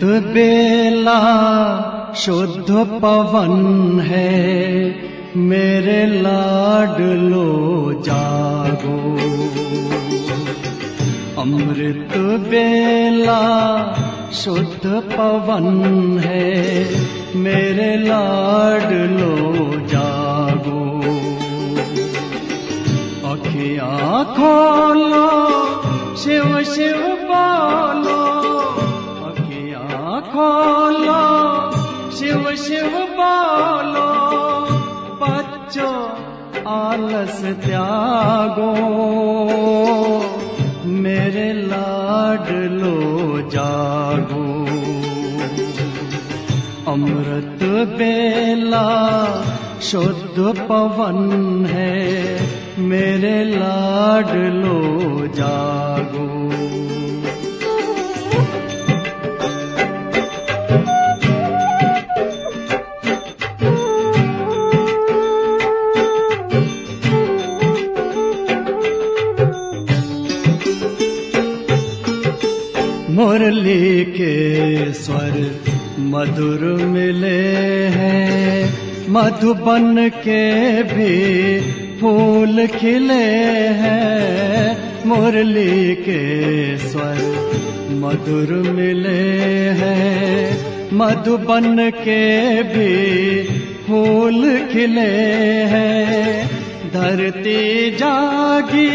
अमृत बेला शुद्ध पवन है, मेरे लाडलो जागो। अमृत बेला शुद्ध पवन है, मेरे लाडलो जागो। अखियाँ खोलो, शिव शिव बोलो, अखियाँ खोलो, शिव शिव बोलो। बच्चों आलस त्यागो, मेरे लाडलो जागो। अमृत बेला शुद्ध पवन है, मेरे लाडलो जागो। मुरली के स्वर मधुर मिले हैं, मधुबन के भी फूल खिले हैं। मुरली के स्वर मधुर मिले हैं, मधुबन के भी फूल खिले हैं। धरती जागी,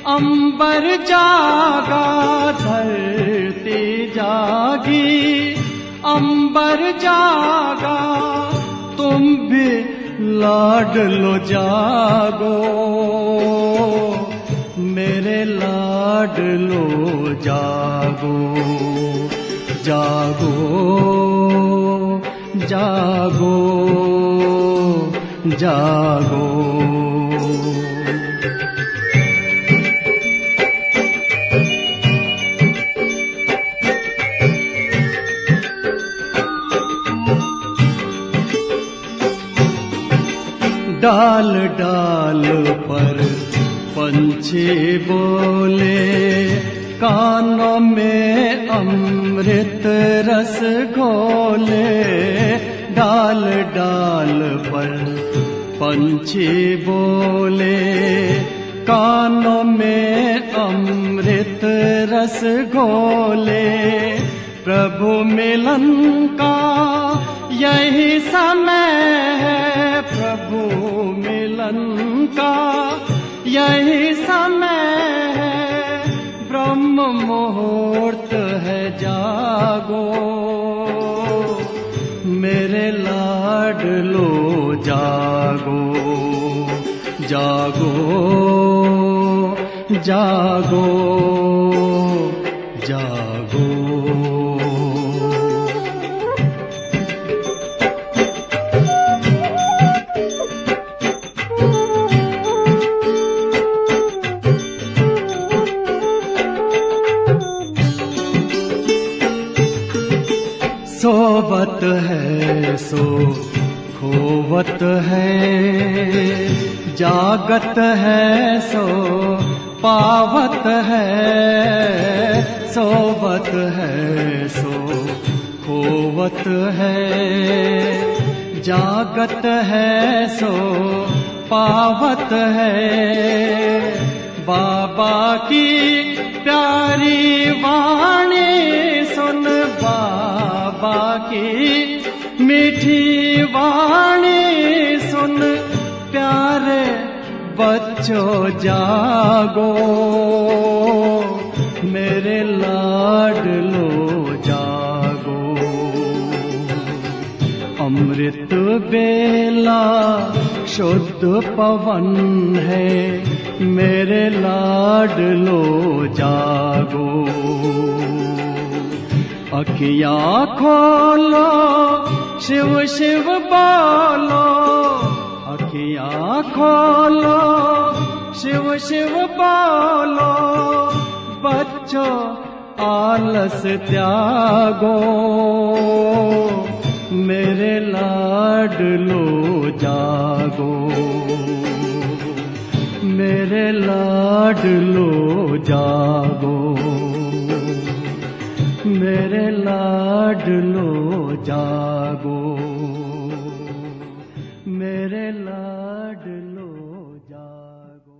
अंबर जागा, धरती जागी, अंबर जागा। तुम भी लाडलो जागो, मेरे लाडलो जागो। जागो जागो जागो। डाल डाल पर पंछी बोले, कानों में अमृत रस घोले। डाल डाल पर पंछी बोले, कानों में अमृत रस घोले। प्रभु मिलन का यही समय है, प्रभु मिलन का यही समय है। ब्रह्म मुहूर्त है, जागो, मेरे लाडलो जागो। जागो जागो जागो। सोवत है सो खोवत है, जागत है सो पावत है। सोवत है सो खोवत है, जागत है सो पावत है। बाबा की प्यारी वाणी सुन, बाबा की मीठी वाणी सुन। प्यारे बच्चों जागो, मेरे लाडलो जागो। अमृत बेला शुद्ध पवन है, मेरे लाडलो जागो। अखियाँ खोलो, शिव शिव बोलो, अखियाँ खोलो, शिव शिव बोलो। बच्चों आलस त्यागो, मेरे लाडलो जागो। मेरे लाडलो जागो, मेरे लाडलो जागो, मेरे लाडलो जागो।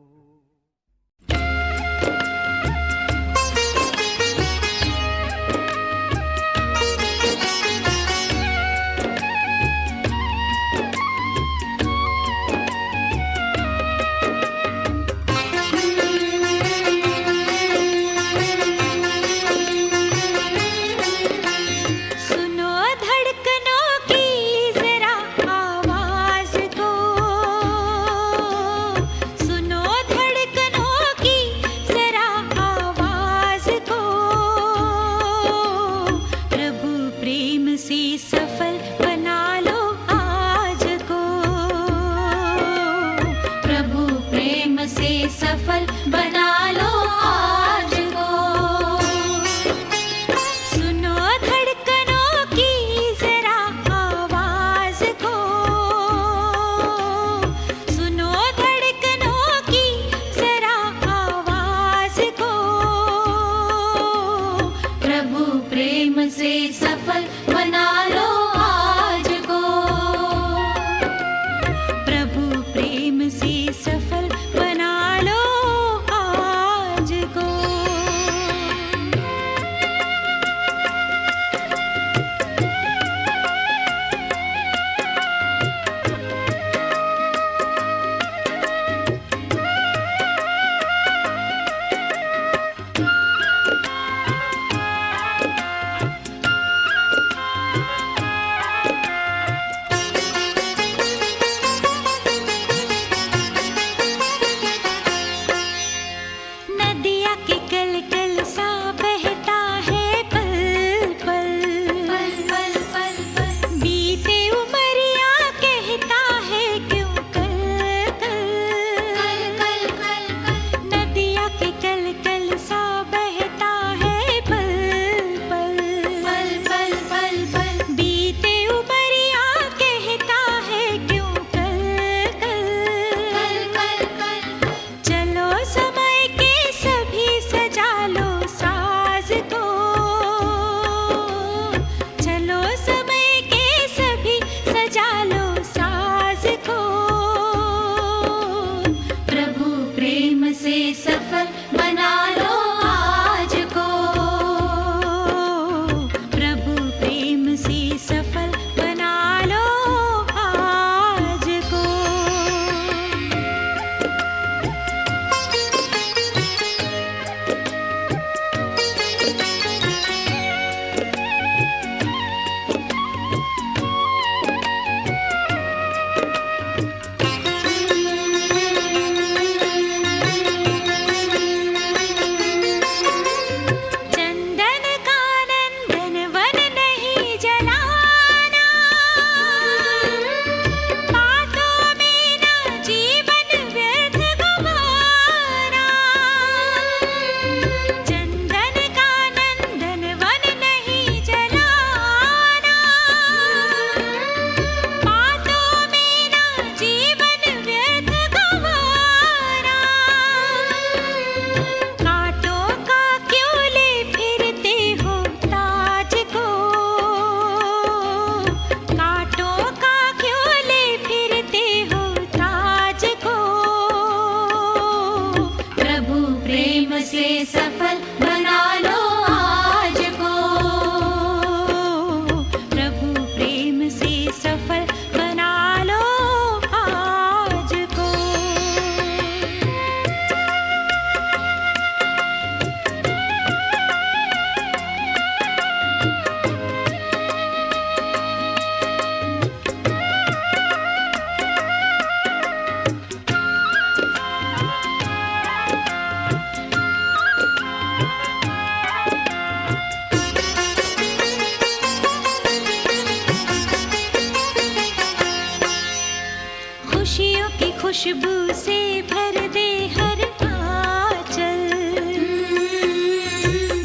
खुशबू से भर दे हर आंचल,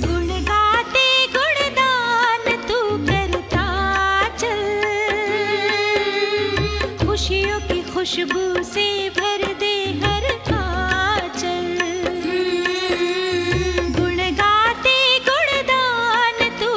गुण गाते गुणगान तू करता चल। खुशियों की खुशबू से भर दे हर आंचल, गुण गाते गुणगान तू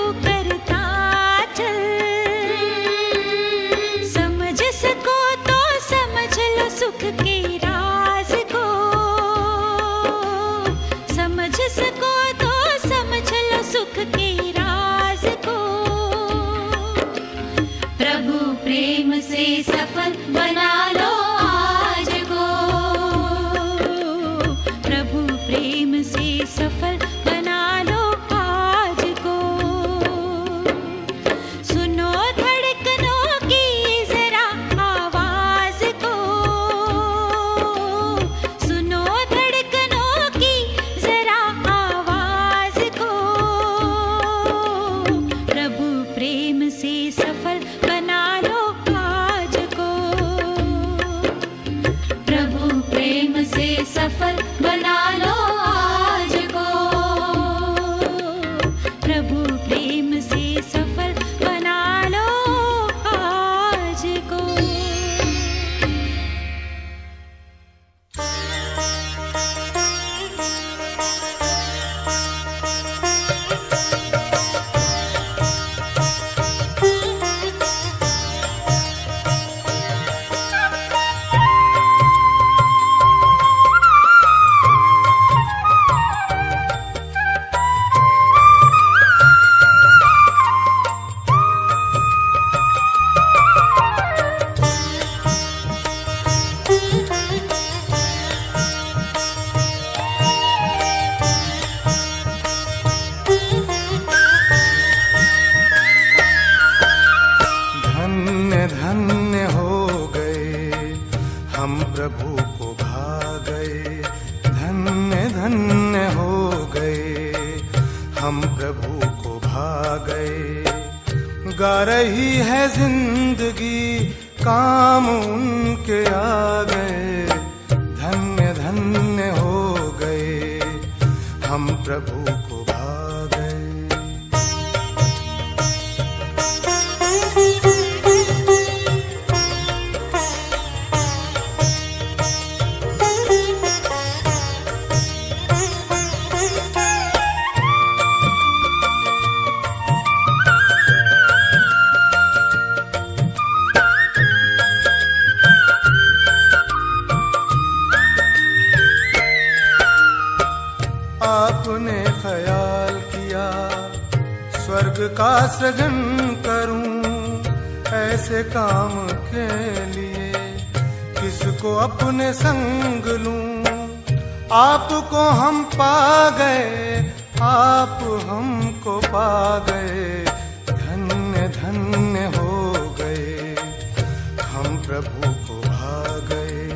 प्रभु को भा गए, धन्य धन्य हो गए, हम प्रभु को भा गए। गा रही है जिंदगी, काम उनके आ गए, धन्य धन्य हो गए, हम प्रभु को भा गए। आपने ख्याल किया स्वर्ग का सृजन करूं, ऐसे काम के लिए किसको अपने संग लूं। आपको हम पा गए, आप हमको पा गए, धन्य धन्य हो गए, हम प्रभु को भा गए,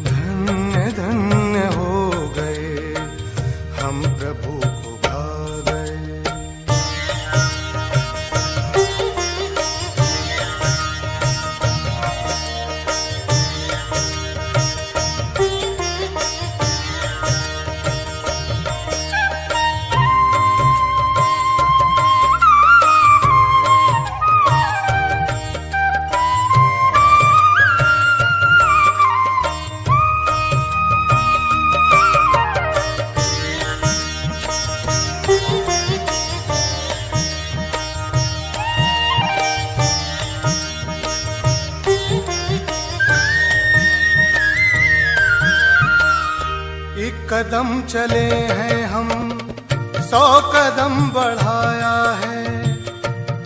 धन्य धन्य हो गए, हम प्रभु को भा गए। एक कदम चले हैं हम, 100 कदम बढ़ाया है,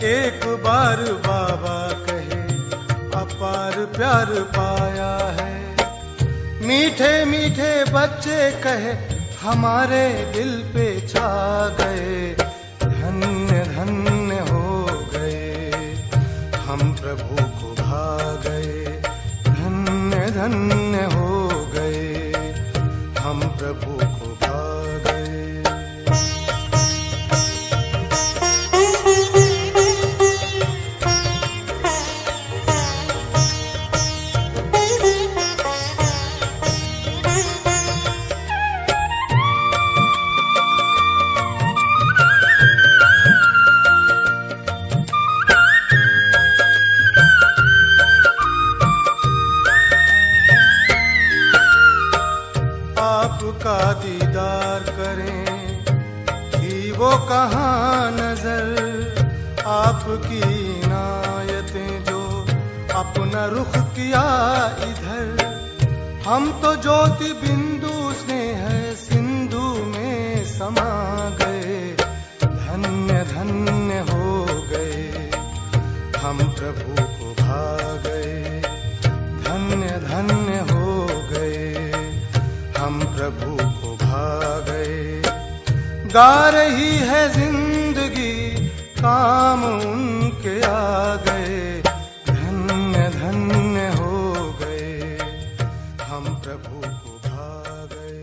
एक बार बाबा कहे अपार प्यार पाया है। मीठे मीठे बच्चे कहे हमारे दिल पे छा गए, धन्य धन्य हो गए, हम प्रभु को भा गए, धन्य धन्य हो गए, हम प्रभु को भा गए। आपका दीदार करें कि वो कहाँ नजर, आपकी इनायतें जो अपना रुख किया इधर। हम तो ज्योति बिंदु स्नेह सिंधु में समा गए, धन्य धन्य हो गए, हम प्रभु को भा गए, धन्य धन्य हो गए, हम प्रभु को भा गए। गा रही है जिंदगी, काम उनके आ गए, धन्य धन्य हो गए, हम प्रभु को भा गए,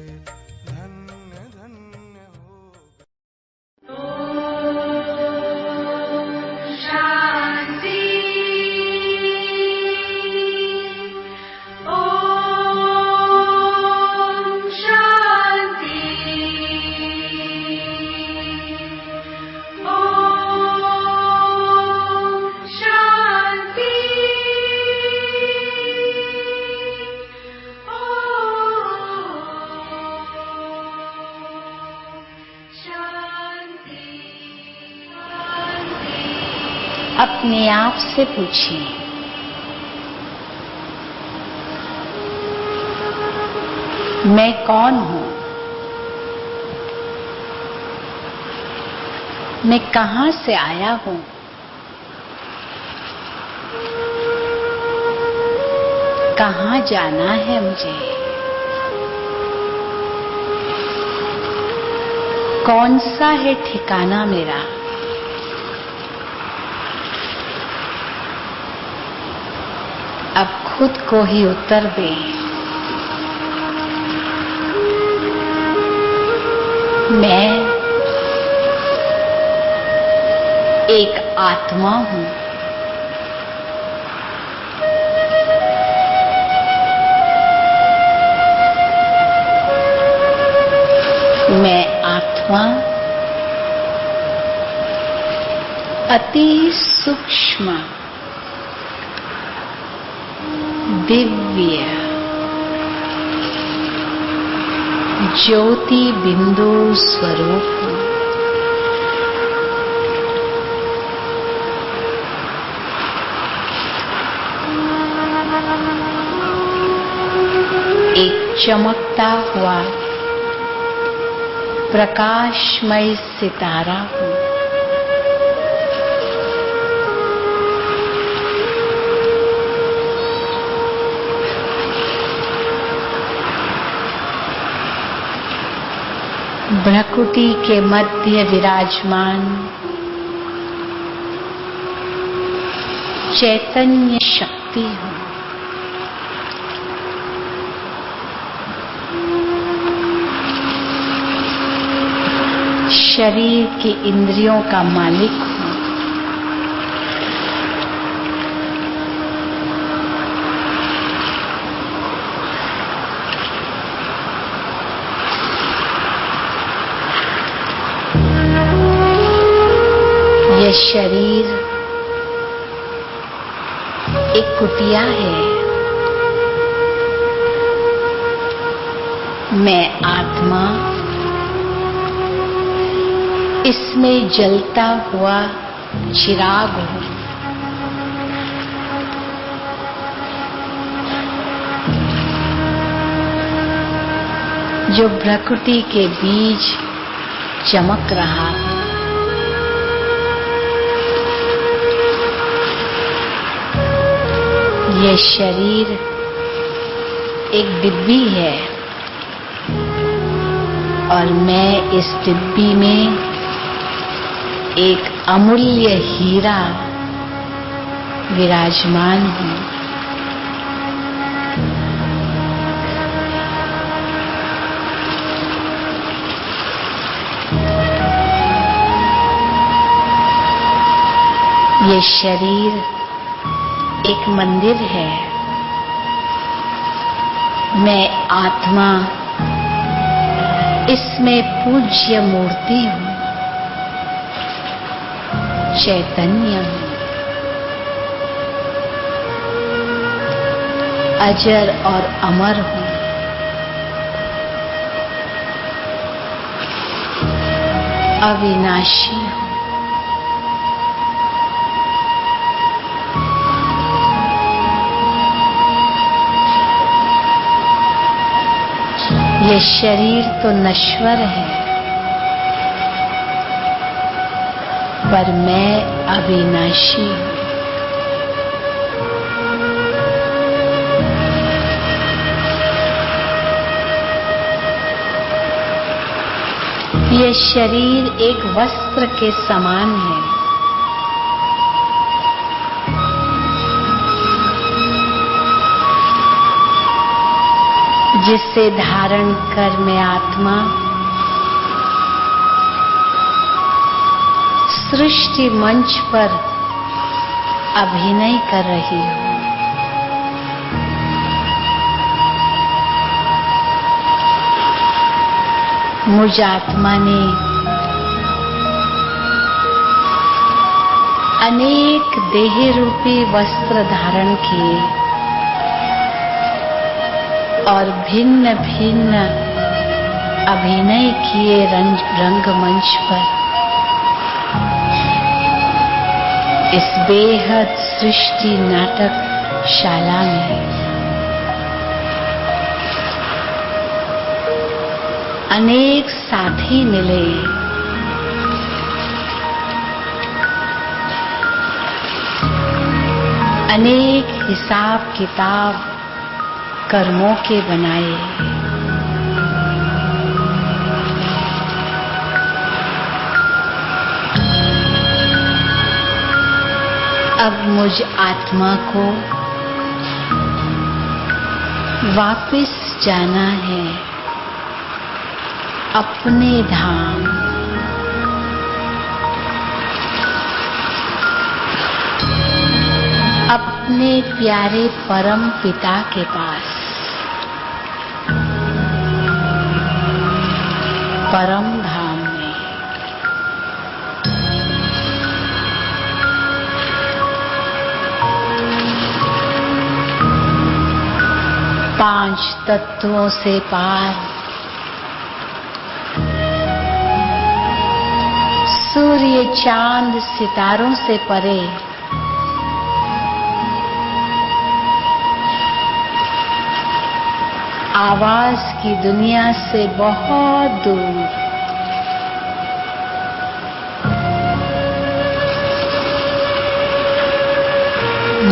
धन्य धन्य हो गए। शांति अपने आप से पूछिए, मैं कौन हूं? मैं कहां से आया हूं? कहां जाना है मुझे? कौन सा है ठिकाना मेरा? अब खुद को ही उत्तर दें, मैं एक आत्मा हूं। मैं आत्मा अति सूक्ष्म दिव्य ज्योति बिंदु स्वरूप हूं। एक चमकता हुआ प्रकाशमय सितारा हूं। भ्रकुटी के मध्य विराजमान चैतन्य शक्ति हूं। शरीर की इंद्रियों का मालिक हूं। यह शरीर एक कुटिया है। मैं आत्मा इसमें जलता हुआ चिराग हूं। जो भ्रकुटी के बीज चमक रहा है। यह शरीर एक डिब्बी है और मैं इस डिब्बी में एक अमूल्य हीरा विराजमान हूं। ये शरीर एक मंदिर है। मैं आत्मा इसमें पूज्य मूर्ति हूं, चैतन्य हूं, अजर और अमर हूं। अविनाशी हूं। ये शरीर तो नश्वर है, पर मैं अविनाशी हूं। ये शरीर एक वस्त्र के समान है। जिसे धारण कर मैं आत्मा सृष्टि मंच पर अभिनय कर रही हूं। मुझ आत्मा ने अनेक देह रूपी वस्त्र धारण किए और भिन्न भिन्न अभिनय किए रंगमंच पर। इस बेहद सृष्टि नाटकशाला में अनेक साथी मिले। अनेक हिसाब किताब कर्मों के बनाए। अब मुझ आत्मा को वापस जाना है। अपने धाम, अपने प्यारे परम पिता के पास, परम धाम में। पांच तत्वों से पार, सूर्य चांद सितारों से परे, आवाज की दुनिया से बहुत दूर,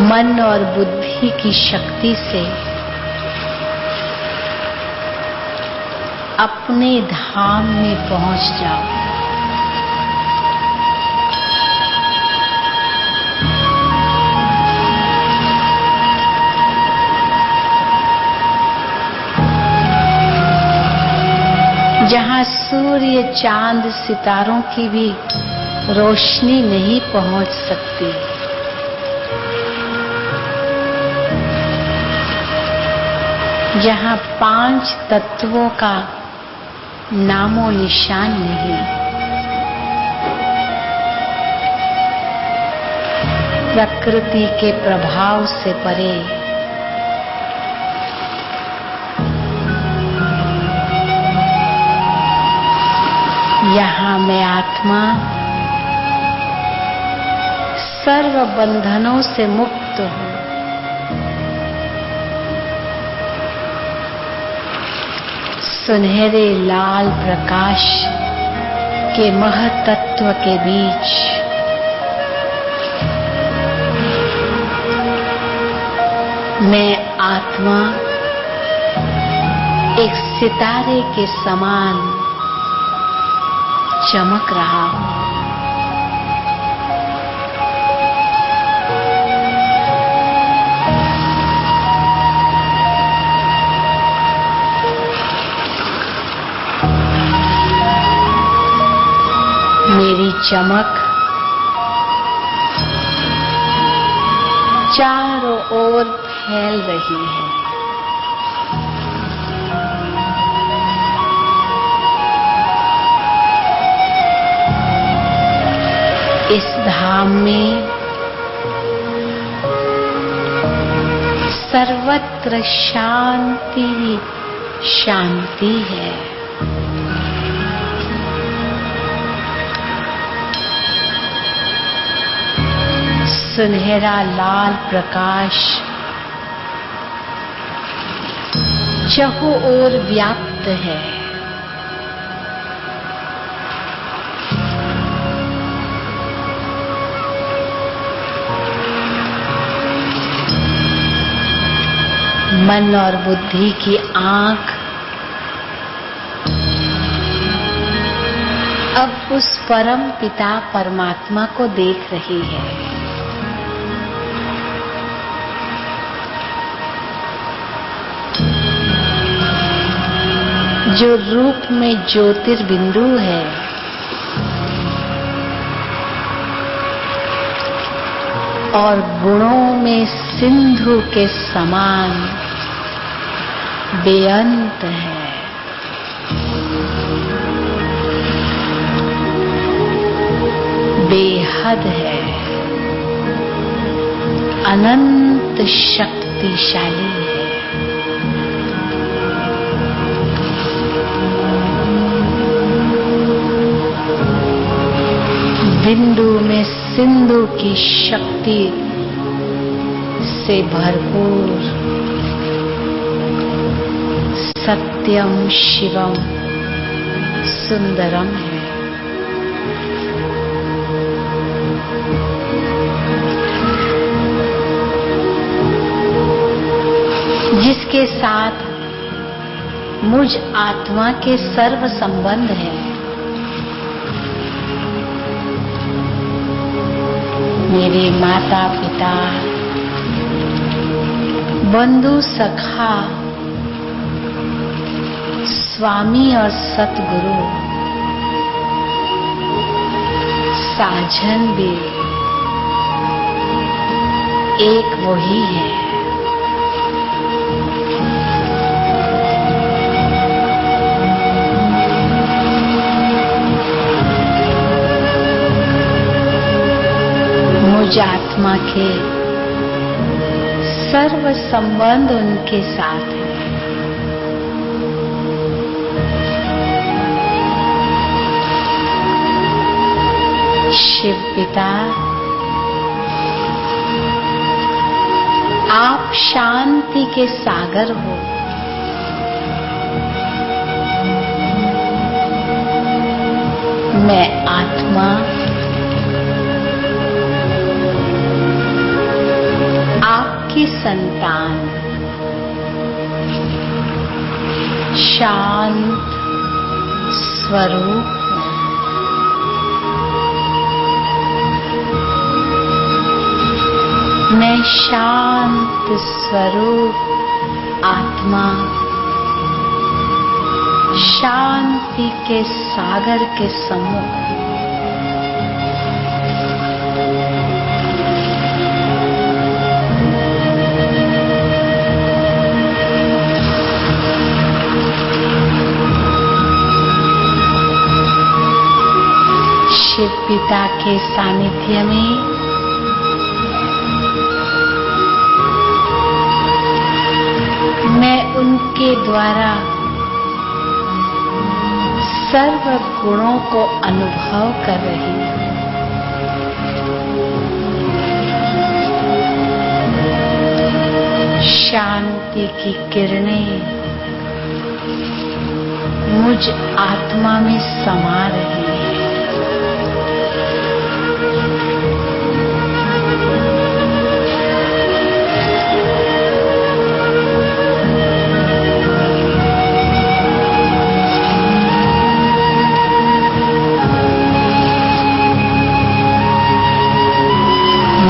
मन और बुद्धि की शक्ति से अपने धाम में पहुंच जाओ। जहां सूर्य चांद सितारों की भी रोशनी नहीं पहुंच सकती, जहां पांच तत्वों का नामो निशान नहीं, प्रकृति के प्रभाव से परे, यहाँ मैं आत्मा सर्व बंधनों से मुक्त हूँ। सुनहरे लाल प्रकाश के महतत्व के बीच मैं आत्मा एक सितारे के समान चमक रहा हूँ। मेरी चमक चारों ओर फैल रही है। इस धाम में सर्वत्र शांति शांति है। सुनहरा लाल प्रकाश चहुं ओर व्याप्त है। मन और बुद्धि की आंख अब उस परम पिता परमात्मा को देख रही है। जो रूप में ज्योतिर्बिंदु है, और गुणों में सिंधु के समान बेअंत है। बेहद है, अनंत शक्तिशाली है। बिंदु में सिंधु की शक्ति से भरपूर सत्यम शिवम सुंदरम है। जिसके साथ मुझ आत्मा के सर्व संबंध है। मेरे माता पिता, बंधु सखा, स्वामी और सतगुरु साजन भी एक वही है। मुझ आत्मा के सर्व संबंध उनके साथ है। शिव पिता, आप शांति के सागर हो। मैं आत्मा आपकी संतान शांत स्वरूप हूं। मैं शांत स्वरूप आत्मा शांति के सागर के सम्मुख शिव पिता के सानिध्य में मैं उनके द्वारा सर्व गुणों को अनुभव कर रही हूं। शांति की किरणें मुझ आत्मा में समा रही हैं।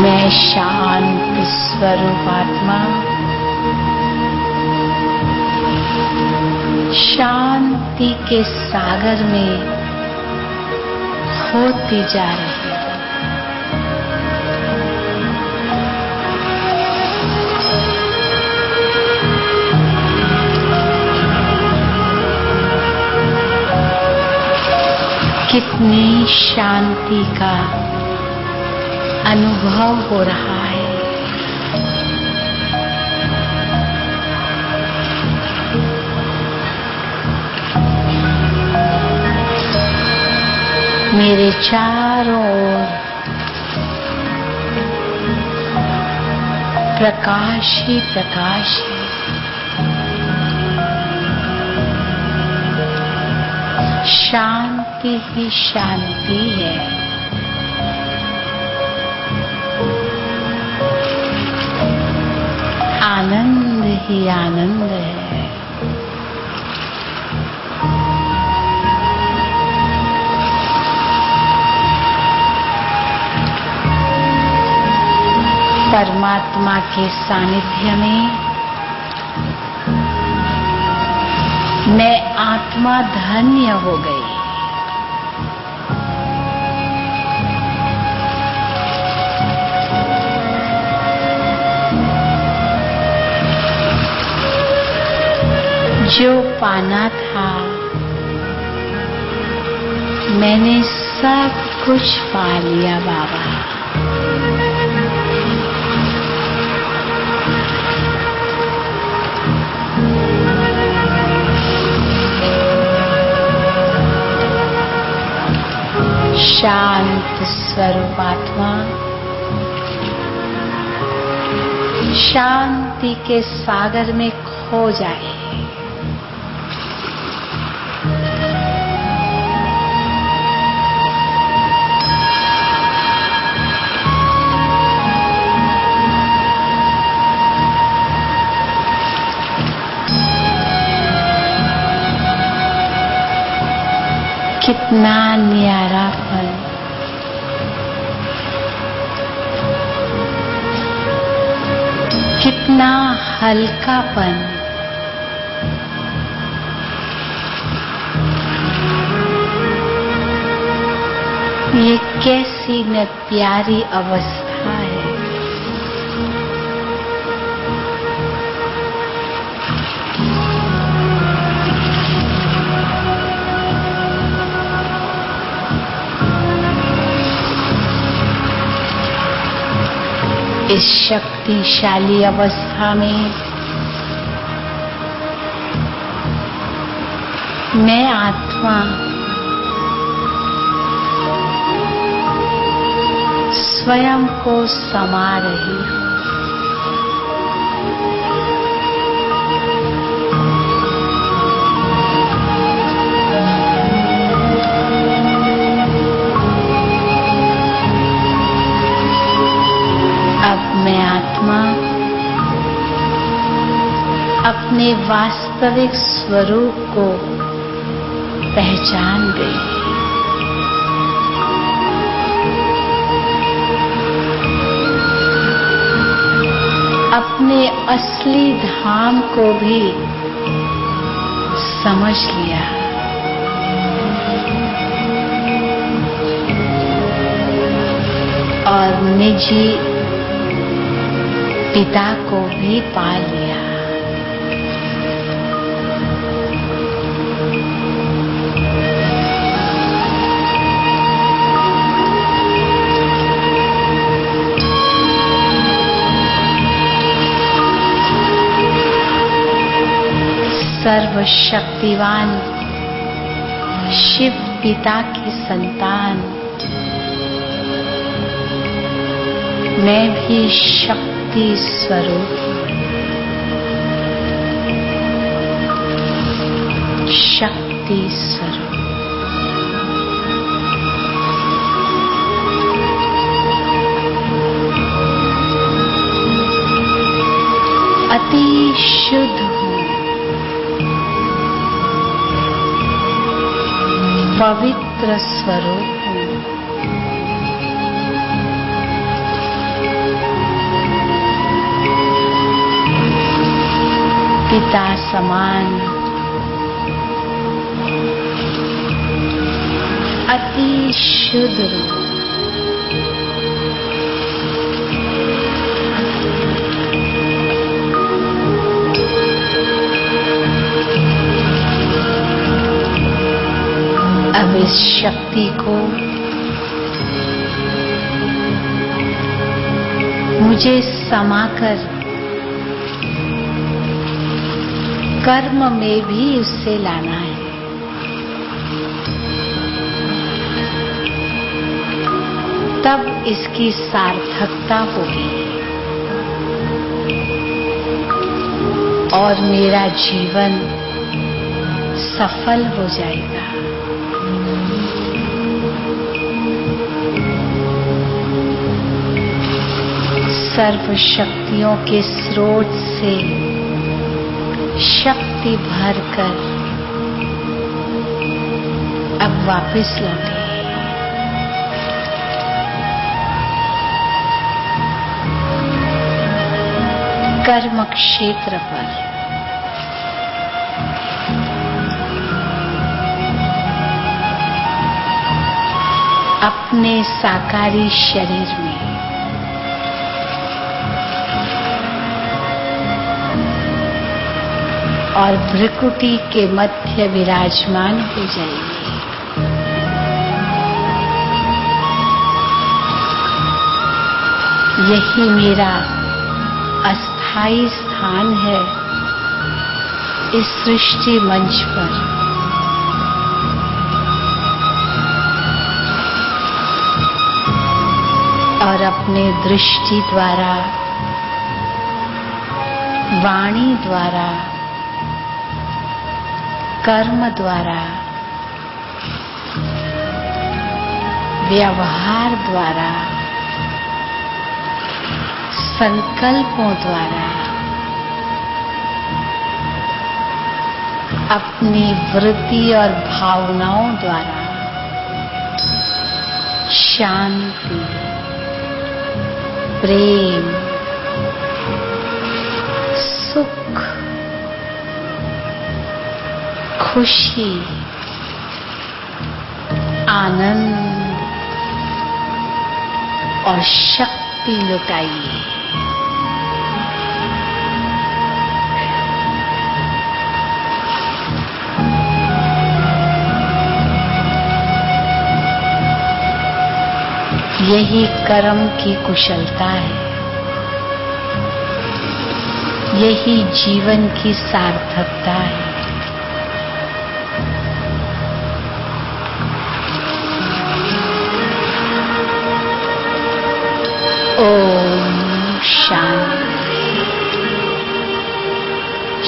मैं शांत स्वरूप आत्मा शांति के सागर में होती जा रही हूं। कितनी शांति का अनुभव हो रहा है। मेरे चारों ओर प्रकाश ही प्रकाश है। शांति ही शांति है। आनंद ही आनंद है। परमात्मा के सानिध्य में मैं आत्मा धन्य हो गई। जो पाना था मैंने सब कुछ पा लिया बाबा। शांत स्वरूप आत्मा शांति के सागर में खो जाए। कितना न्यारा फल, कितना हल्कापन, ये कैसी न प्यारी अवस्था है। इस शक्तिशाली अवस्था में मैं आत्मा स्वयं को समा रही हूँ। अब मैं आत्मा अपने वास्तविक स्वरूप को पहचान गई। अपने असली धाम को भी समझ लिया। और निजी पिता को भी पा लिया। सर्वशक्तिवान शिव पिता की संतान मैं भी शक्ति स्वरूप, शक्ति स्वरूप। अति शुद्ध हूँ, पवित्र स्वरूप हूँ। पिता समान अति शुद्ध रूप। अब इस शक्ति को मुझे समाकर कर्म में भी उससे लाना है। तब इसकी सार्थकता होगी और मेरा जीवन सफल हो जाएगा। सर्व शक्तियों के स्रोत से शक्ति भरकर अब वापस लौटे। कर्म क्षेत्र पर अपने साकारी शरीर में और भ्रिकुटी के मध्य विराजमान हो जाएंगे। यही मेरा अस्थाई स्थान है इस सृष्टि मंच पर। और अपने दृष्टि द्वारा, वाणी द्वारा, कर्म द्वारा, व्यवहार द्वारा, संकल्पों द्वारा अपनी वृत्ति और भावनाओं द्वारा शांति, प्रेम, सुख, खुशी, आनंद, और शक्ति लुटाइए। यही कर्म की कुशलता है, यही जीवन की सार्थकता है। ओम शांति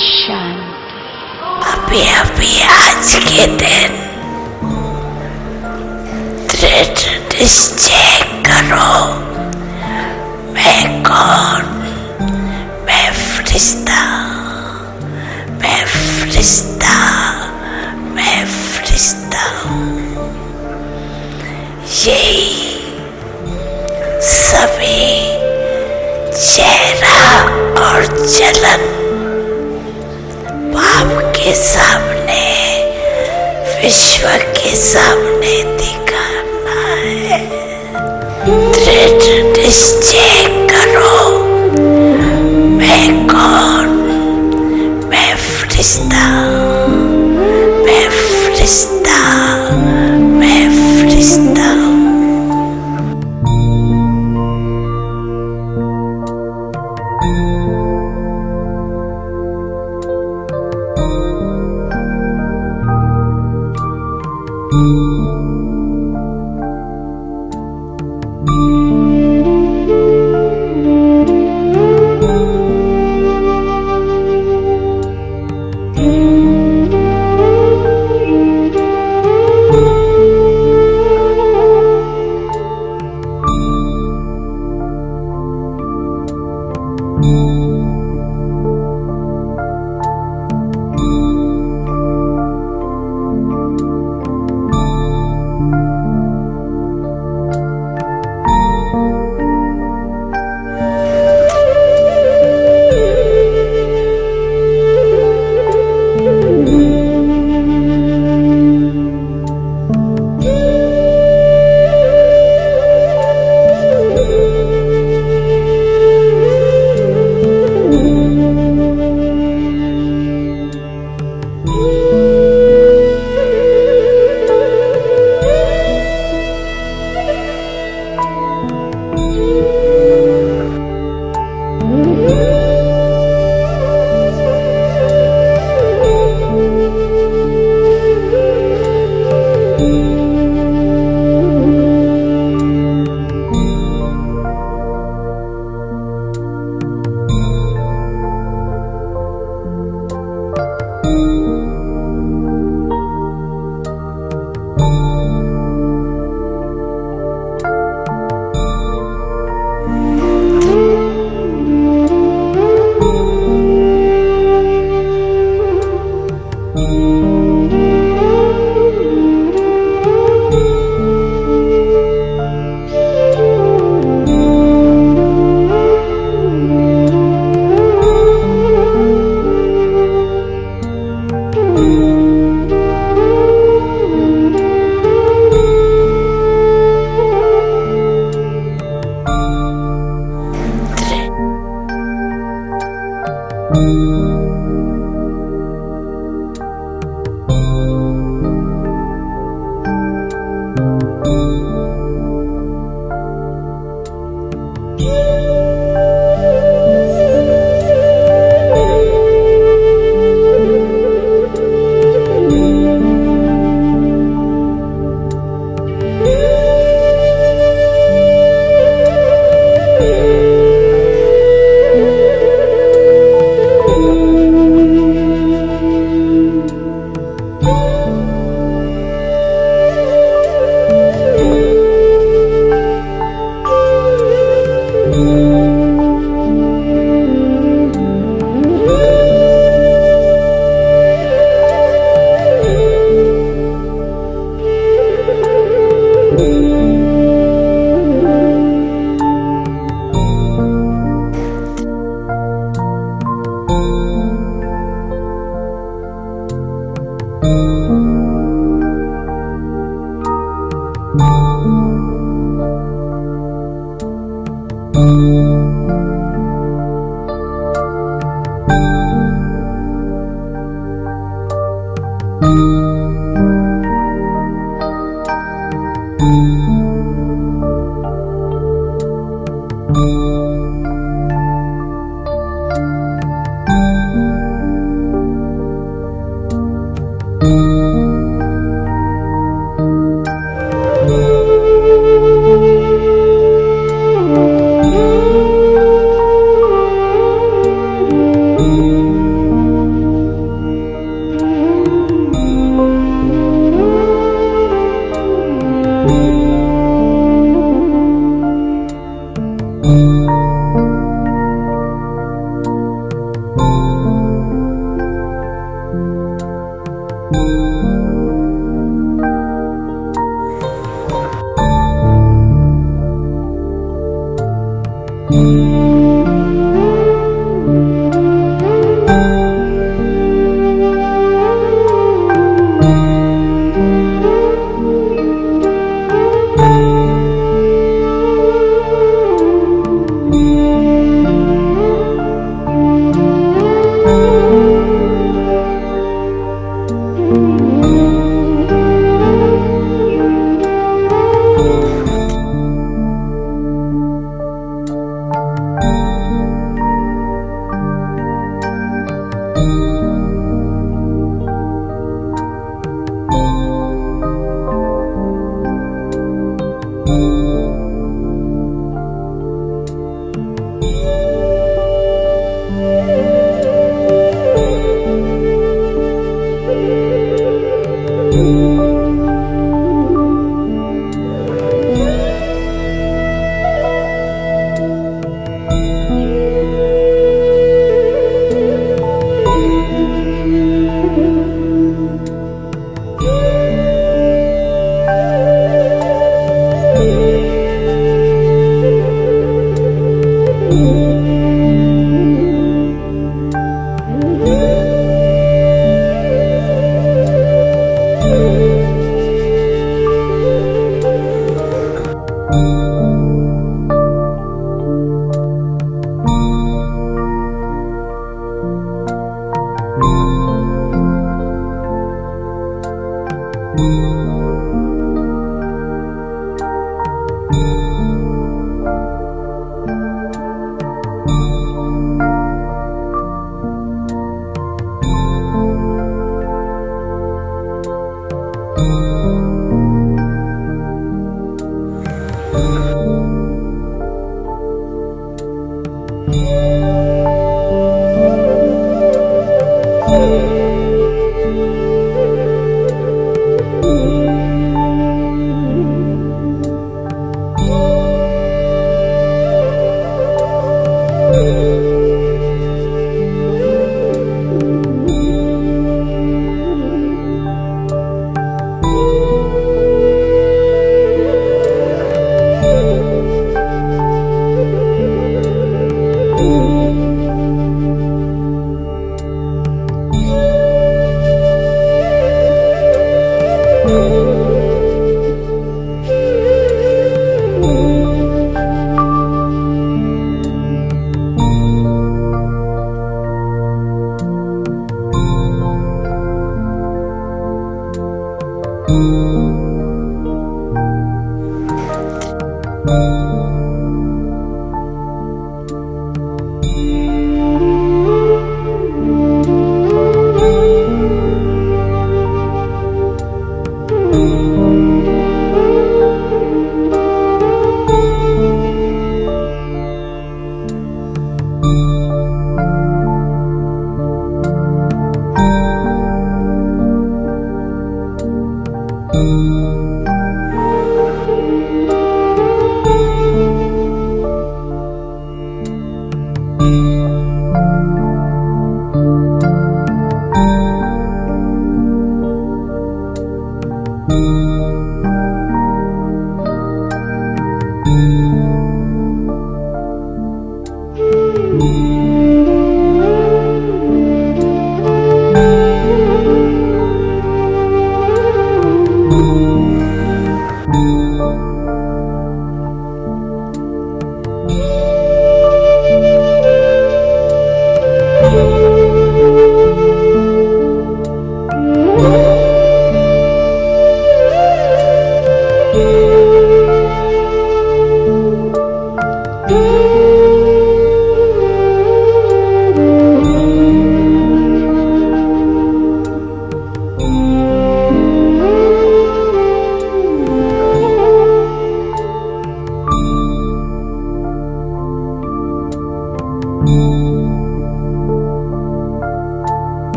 शांति। अभी अभी आज के दिन दृढ़ निश्चय करो, मैं कौन? मैं फरिश्ता, मैं फरिश्ता, मैं फरिश्ता हूँ। यही सभी चेहरा और जलन पाप के सामने, विश्व के सामने दिखाना है। दृढ़ निश्चय करो, मैं कौन? मैं फरिश्ता, मैं फरिश्ता, मैं फरिश्ता हूँ।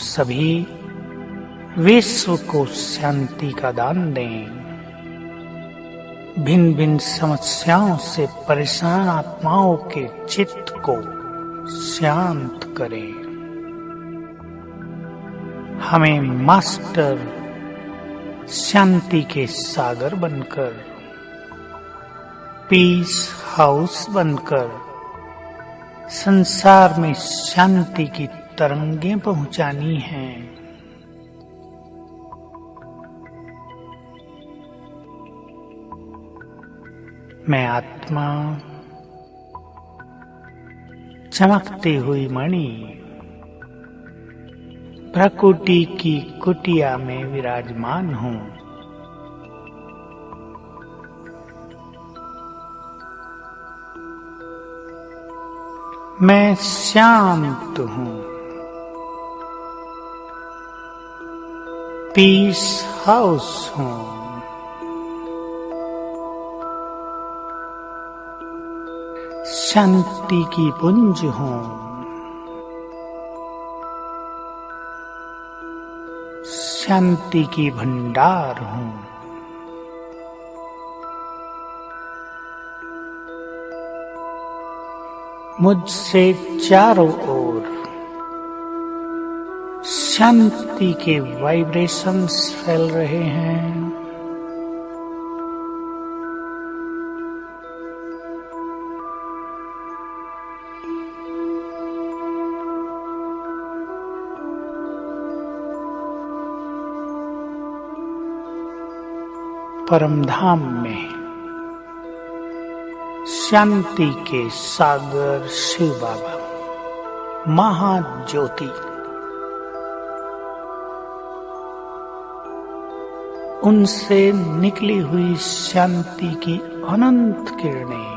सभी विश्व को शांति का दान दें। भिन्न भिन्न समस्याओं से परेशान आत्माओं के चित्त को शांत करें। हमें मास्टर शांति के सागर बनकर पीस हाउस बनकर संसार में शांति की तरंगें पहुंचानी हैं। मैं आत्मा चमकती हुई मणि प्रकृति की कुटिया में विराजमान हूँ। मैं शांत हूँ। पीस हाउस हूँ। शांति की पुंज हूँ। शांति की भंडार हूँ। मुझसे चारों ओर शांति के वाइब्रेशंस फैल रहे हैं। परमधाम में शांति के सागर शिव बाबा महाज्योति उनसे निकली हुई शांति की अनंत किरणें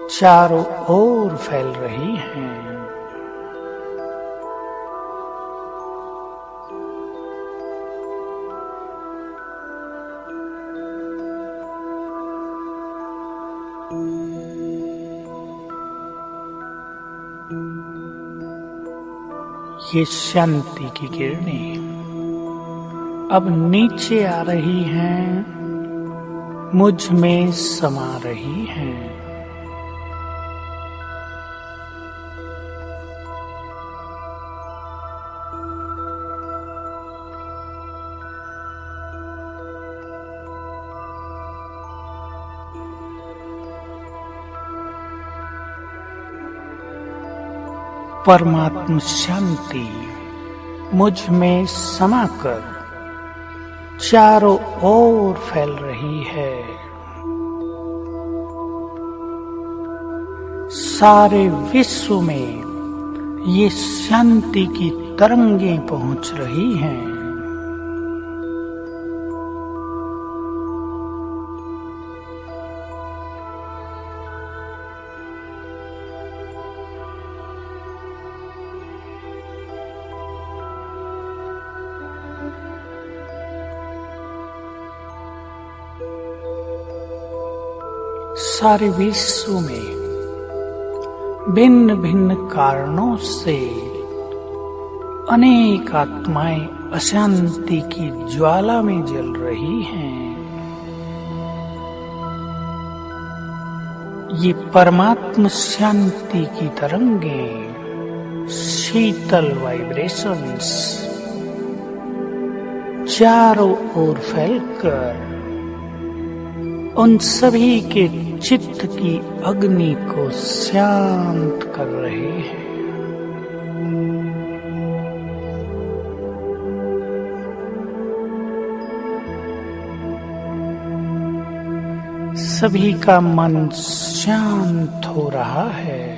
चारों ओर फैल रही हैं। ये शांति की किरणें अब नीचे आ रही हैं, मुझ में समा रही हैं। परमात्म शांति मुझ में समाकर चारों ओर फैल रही है। सारे विश्व में ये शांति की तरंगें पहुंच रही हैं। सारे विश्व में भिन्न भिन्न कारणों से अनेक आत्माएं अशांति की ज्वाला में जल रही हैं। ये परमात्म शांति की तरंगें, शीतल वाइब्रेशंस चारों ओर फैलकर उन सभी के चित्त की अग्नि को शांत कर रहे हैं। सभी का मन शांत हो रहा है।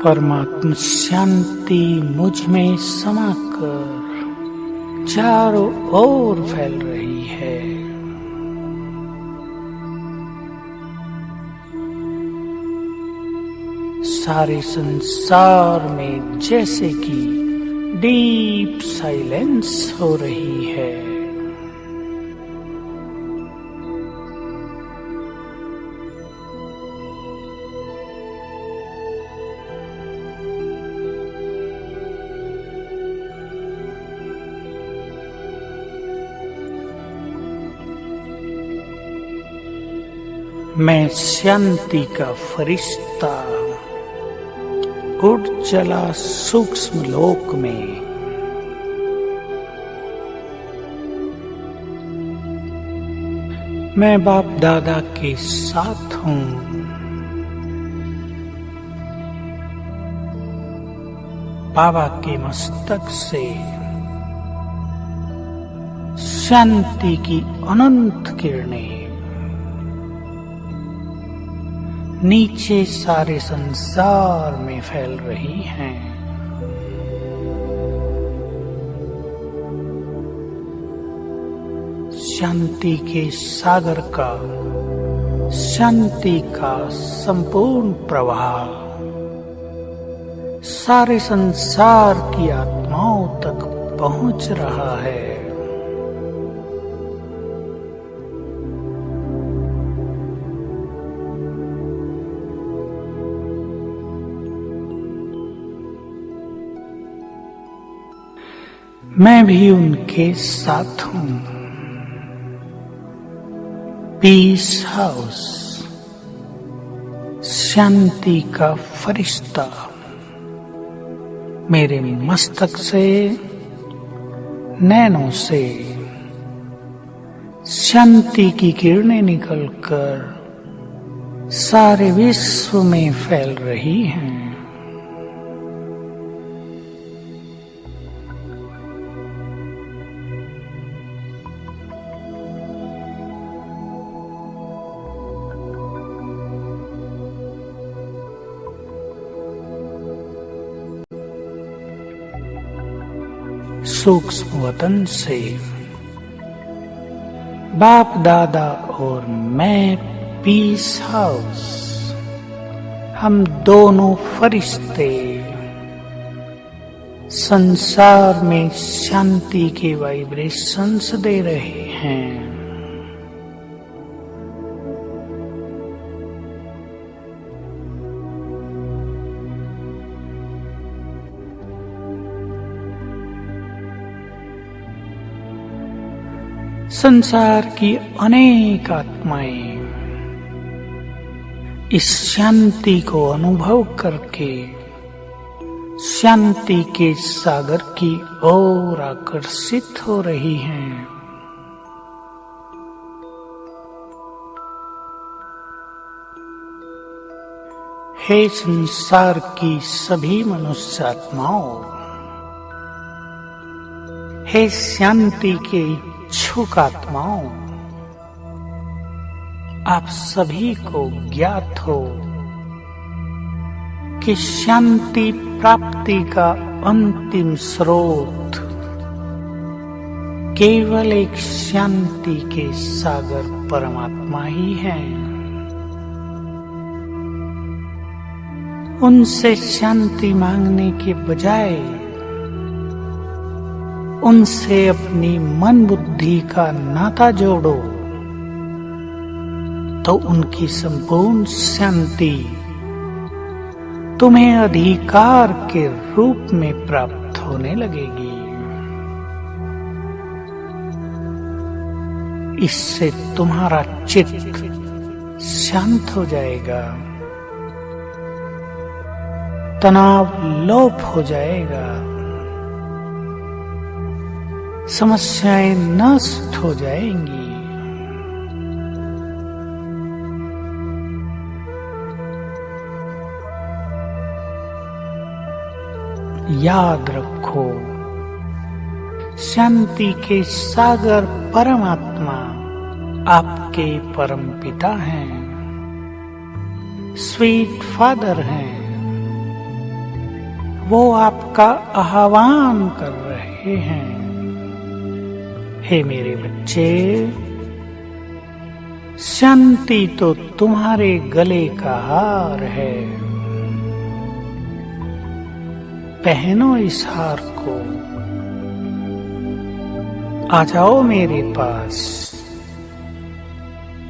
परमात्म शांति मुझ में समाकर चारों ओर फैल रही है। सारे संसार में जैसे कि डीप साइलेंस हो रही है। मैं शांति का फरिश्ता उड़ चला सूक्ष्म लोक में। मैं बाप दादा के साथ हूँ। बाबा के मस्तक से शांति की अनंत किरणें नीचे सारे संसार में फैल रही हैं। शांति के सागर का, शांति का संपूर्ण प्रवाह सारे संसार की आत्माओं तक पहुंच रहा है। मैं भी उनके साथ हूँ। पीस हाउस, शांति का फरिश्ता मेरे मस्तक से, नैनों से शांति की किरणें निकलकर सारे विश्व में फैल रही हैं। सूक्ष्म वतन से बाप दादा और मैं पीस हाउस, हम दोनों फरिश्ते संसार में शांति के वाइब्रेशंस दे रहे हैं। संसार की अनेक आत्माएं इस शांति को अनुभव करके शांति के सागर की ओर आकर्षित हो रही हैं। हे संसार की सभी मनुष्य आत्माओं, हे शांति के इच्छुक आत्माओं, आप सभी को ज्ञात हो कि शांति प्राप्ति का अंतिम स्रोत केवल एक शांति के सागर परमात्मा ही है। उनसे शांति मांगने के बजाय उनसे अपनी मन बुद्धि का नाता जोड़ो तो उनकी संपूर्ण शांति तुम्हें अधिकार के रूप में प्राप्त होने लगेगी। इससे तुम्हारा चित्त शांत हो जाएगा, तनाव लोप हो जाएगा, समस्याएं नष्ट हो जाएंगी। याद रखो, शांति के सागर परमात्मा आपके परम पिता हैं, स्वीट फादर हैं। वो आपका आह्वान कर रहे हैं। हे मेरे बच्चे, शांति तो तुम्हारे गले का हार है। पहनो इस हार को, आ जाओ मेरे पास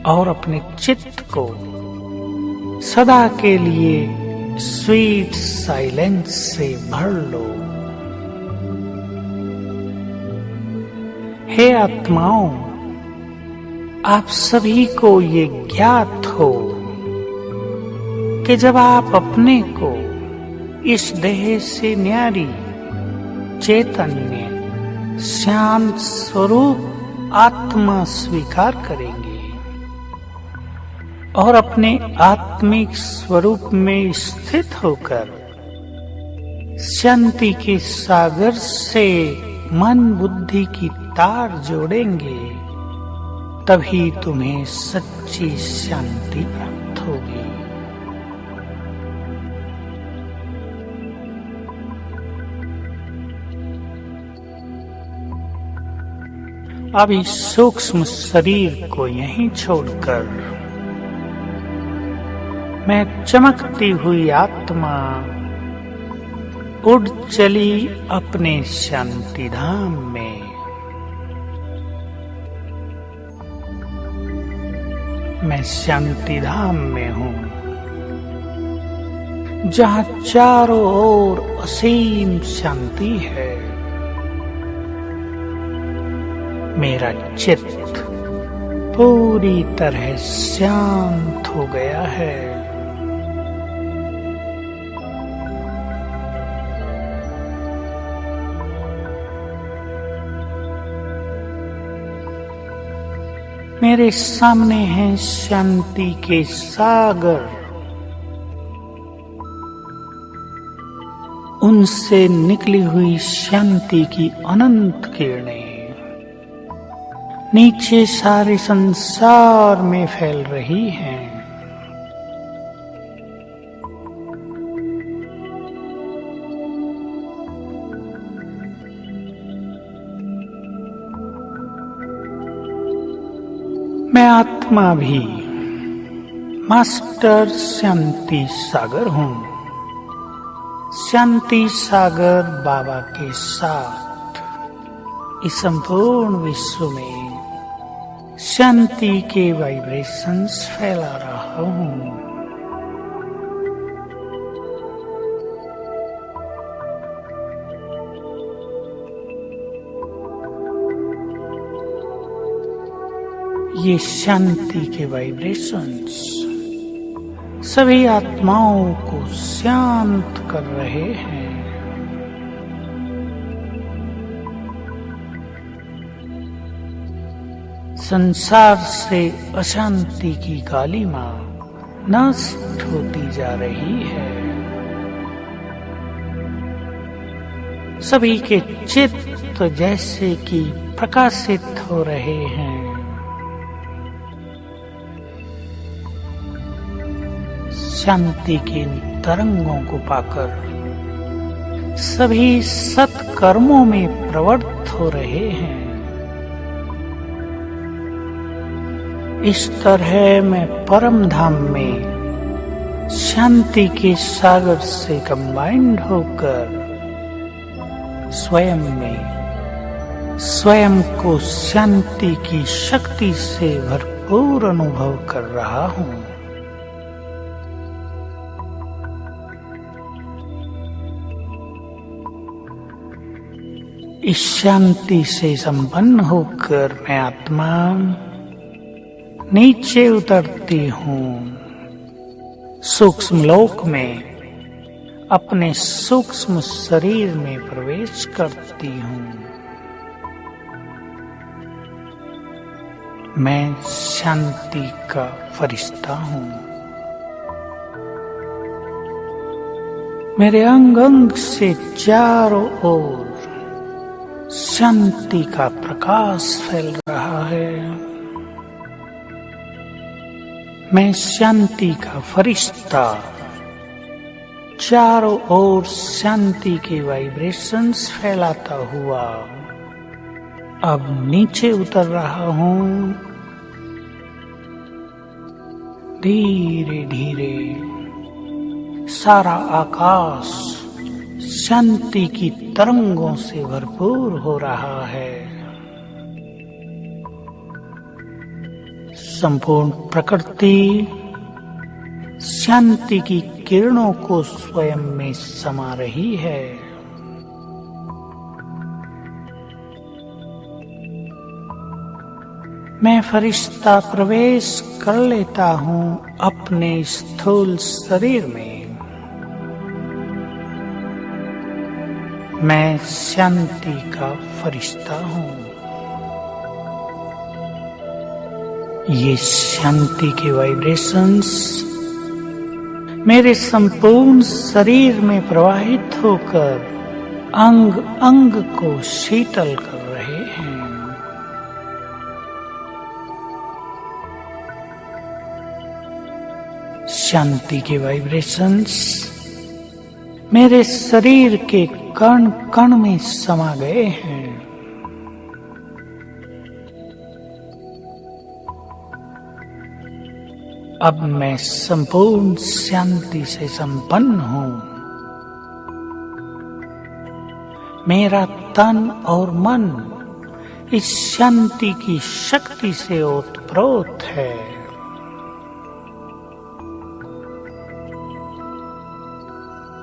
और अपने चित्त को सदा के लिए स्वीट साइलेंस से भर लो। हे आत्माओं, आप सभी को ये ज्ञात हो कि जब आप अपने को इस देह से न्यारी चैतन्य शांत स्वरूप आत्मा स्वीकार करेंगे और अपने आत्मिक स्वरूप में स्थित होकर शांति के सागर से मन बुद्धि की तार जोड़ेंगे, तभी तुम्हें सच्ची शांति प्राप्त होगी। अब इस सूक्ष्म शरीर को यहीं छोड़कर मैं चमकती हुई आत्मा उड़ चली अपने शांति धाम में। मैं शांति धाम में हूँ, जहाँ चारों ओर असीम शांति है। मेरा चित्त पूरी तरह शांत हो गया है। मेरे सामने है शांति के सागर, उनसे निकली हुई शांति की अनंत किरणें नीचे सारे संसार में फैल रही हैं। मैं आत्मा भी मास्टर शांति सागर हूँ। शांति सागर बाबा के साथ इस संपूर्ण विश्व में शांति के वाइब्रेशंस फैला रहा हूँ। ये शांति के वाइब्रेशंस सभी आत्माओं को शांत कर रहे हैं। संसार से अशांति की कालिमा नष्ट होती जा रही है। सभी के चित्त जैसे कि प्रकाशित हो रहे हैं। शांति के तरंगों को पाकर सभी सत्कर्मों में प्रवृत्त हो रहे हैं। इस तरह मैं परम धाम में शांति के सागर से कंबाइंड होकर स्वयं को शांति की शक्ति से भरपूर अनुभव कर रहा हूँ। इस शांति से संपन्न होकर मैं आत्मा नीचे उतरती हूँ, सूक्ष्म लोक में अपने सूक्ष्म शरीर में प्रवेश करती हूँ। मैं शांति का फरिश्ता हूँ। मेरे अंग अंग से चारों ओर शांति का प्रकाश फैल रहा है। मैं शांति का फरिश्ता चारों ओर शांति के वाइब्रेशंस फैलाता हुआ अब नीचे उतर रहा हूँ। धीरे धीरे सारा आकाश शांति की तरंगों से भरपूर हो रहा है। संपूर्ण प्रकृति शांति की किरणों को स्वयं में समा रही है। मैं फरिश्ता प्रवेश कर लेता हूँ अपने स्थूल शरीर में। मैं शांति का फरिश्ता हूँ। ये शांति के वाइब्रेशंस मेरे संपूर्ण शरीर में प्रवाहित होकर अंग अंग को शीतल कर रहे हैं। शांति के वाइब्रेशंस मेरे शरीर के कण कण में समा गए हैं। अब मैं संपूर्ण शांति से संपन्न हूँ। मेरा तन और मन इस शांति की शक्ति से ओतप्रोत है।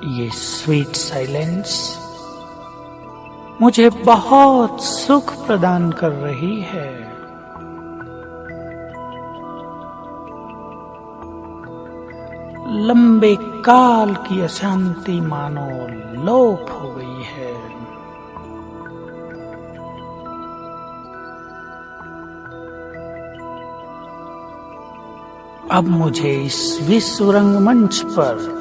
ये स्वीट साइलेंस मुझे बहुत सुख प्रदान कर रही है। लंबे काल की अशांति मानो लोप हो गई है। अब मुझे इस विश्व रंगमंच पर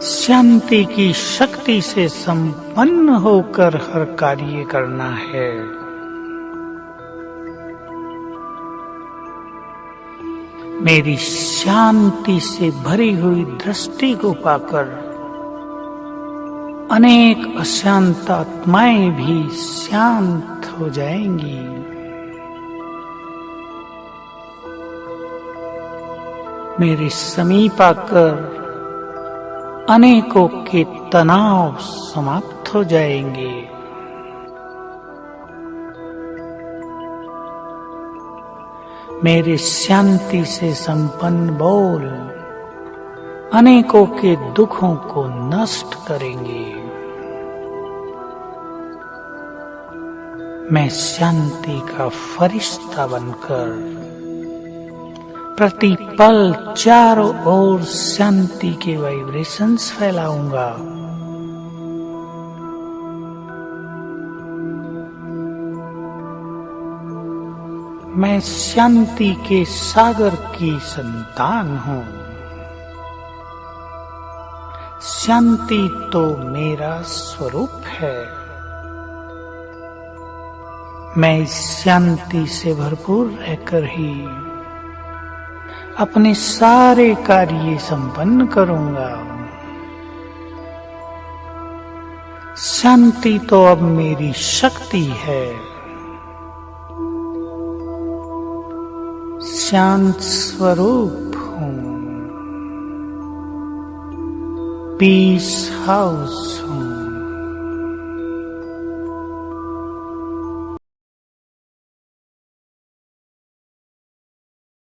शांति की शक्ति से संपन्न होकर हर कार्य करना है। मेरी शांति से भरी हुई दृष्टि को पाकर अनेक अशांत आत्माएं भी शांत हो जाएंगी। मेरे समीप आकर अनेकों के तनाव समाप्त हो जाएंगे। मेरे शांति से संपन्न बोल अनेकों के दुखों को नष्ट करेंगे। मैं शांति का फरिश्ता बनकर प्रतिपल चारों ओर शांति के वाइब्रेशंस फैलाऊंगा। मैं शांति के सागर की संतान हूँ। शांति तो मेरा स्वरूप है। मैं इस शांति से भरपूर रहकर ही अपने सारे कार्य संपन्न करूंगा। शांति तो अब मेरी शक्ति है। शांत स्वरूप हूँ। पीस हाउस हूँ।